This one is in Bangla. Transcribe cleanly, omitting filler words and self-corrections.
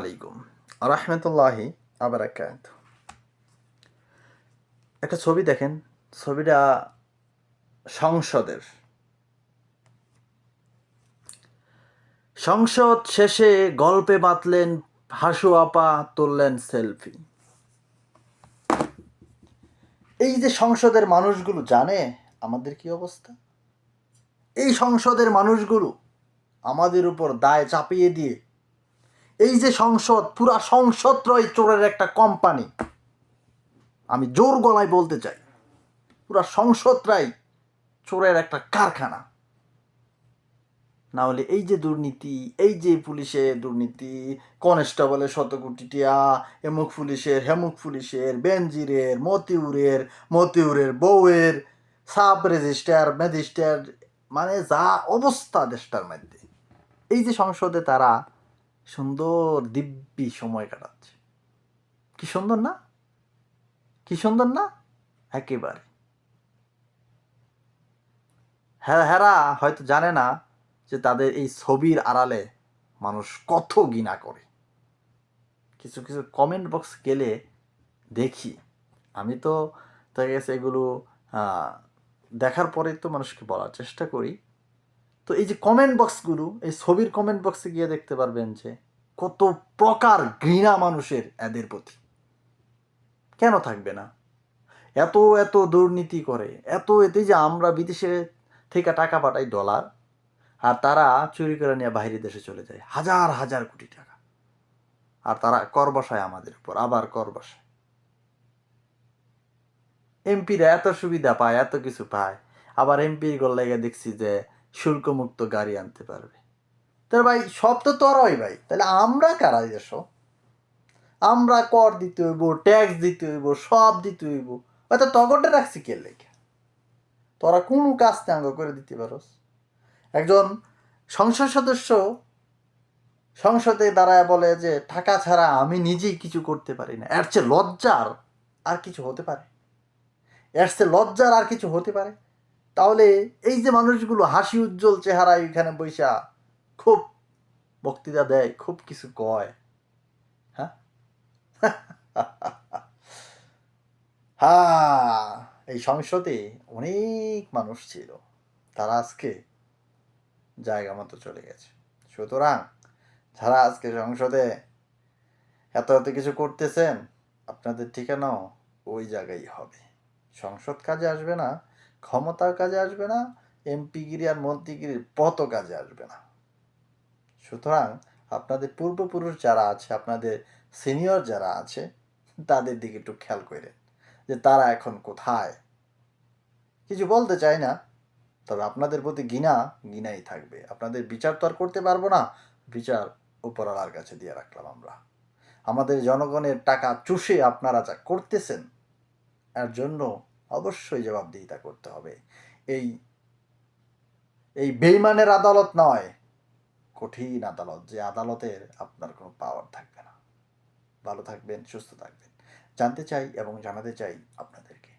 আলাইকুম রহমতুল্লাহি আবরাকাত। একটা ছবি দেখেন, ছবিটা সংসদের। সংসদ শেষে গল্পে বাতলেন হাসু আপা, তুললেন সেলফি। এই যে সংসদের মানুষগুলো জানে আমাদের কি অবস্থা। এই সংসদের মানুষগুলো আমাদের উপর দায় চাপিয়ে দিয়ে, এই যে সংসদ, পুরা সংসদটাই চোরের একটা কোম্পানি। আমি জোর গলায় বলতে চাই, পুরা সংসদটাই চোরের একটা কারখানা। না হলে এই যে দুর্নীতি, এই যে পুলিশের দুর্নীতি, কনস্টেবলের 100 কোটি টিয়া, এমুক পুলিশের, হেমুক পুলিশের, বেনজিরের, মতিউরের বউয়ের, সাব রেজিস্ট্রার, ম্যাজিস্ট্রেট, মানে যা অবস্থা দেশটার মধ্যে। এই যে সংসদে তারা সুন্দর দিব্যি সময় কাটাচ্ছে। কি সুন্দর না? কি সুন্দর না? একেবারে। হেরা হয়তো জানে না যে তাদের এই ছবির আড়ালে মানুষ কত ঘৃণা করে। কিছু কিছু কমেন্ট বক্স গেলে দেখি, আমি তো দেখা গেছে এগুলো দেখার পরে তো মানুষকে বলার চেষ্টা করি। তো এই যে কমেন্ট বক্সগুলো, এই ছবির কমেন্ট বক্সে গিয়ে দেখতে পারবেন যে কত প্রকার ঘৃণা মানুষের এদের প্রতি। কেন থাকবে না? এত এত দুর্নীতি করে, এতে যে আমরা বিদেশে থেকে টাকা পাঠাই ডলার, আর তারা চুরি করে নিয়ে বাইরে দেশে চলে যায় হাজার হাজার কোটি টাকা, আর তারা কর বসায় আমাদের উপর, আবার কর বসায়। এমপিরা এত সুবিধা পায়, এত কিছু পায়, আবার এমপির গল্লাইয়া দেখছি যে শুল্কমুক্ত গাড়ি আনতে পারবে। তাহলে ভাই সব তো তোরাই ভাই, তাহলে আমরা কারা দেশ? আমরা কর দিতে হইব, ট্যাক্স দিতে হইব, সব দিতে হইব। হয়তো তগরটা রাখছি কে লেগে? তোরা কোন কাজ ত্যাগ করে দিতে পারস? একজন সংসদ সদস্য সংসদে দাঁড়ায় বলে যে টাকা ছাড়া আমি নিজেই কিছু করতে পারি না। এর চেয়ে লজ্জার আর কিছু হতে পারে? তাহলে এই যে মানুষগুলো হাসি উজ্জ্বল চেহারায় এখানে বৈশা খুব বক্তৃতা দেয়, খুব কিছু কয়, হ্যাঁ হ্যাঁ, এই সংসদে অনেক মানুষ ছিল, তারা আজকে জায়গা মতো চলে গেছে। সুতরাং যারা আজকে সংসদে এত এত কিছু করতেছেন, আপনাদের ঠিকানাও ওই জায়গায় হবে। সংসদ কাজে আসবে না, ক্ষমতার কাজে আসবে না, এমপিগিরি আর মন্ত্রীগিরির পত কাজে আসবে না। সুতরাং আপনাদের পূর্বপুরুষ যারা আছে, আপনাদের সিনিয়র যারা আছে, তাদের দিকে একটু খেয়াল করেন যে তারা এখন কোথায়। কিছু বলতে চাই না, তবে আপনাদের প্রতি ঘৃণাই থাকবে। আপনাদের বিচার তো আর করতে পারবো না, বিচার উপরওয়ালার কাছে দিয়ে রাখলাম আমরা। আমাদের জনগণের টাকা চুষে আপনারা যা করতেছেন, এর জন্য অবশ্যই জবাবদিহিতা করতে হবে। এই এই বেইমানের আদালত নয়, কঠিন আদালত, যে আদালতের আপনার কোনো পাওয়ার থাকবে না। ভালো থাকবেন, সুস্থ থাকবেন। জানতে চাই এবং জানাতে চাই আপনাদেরকে।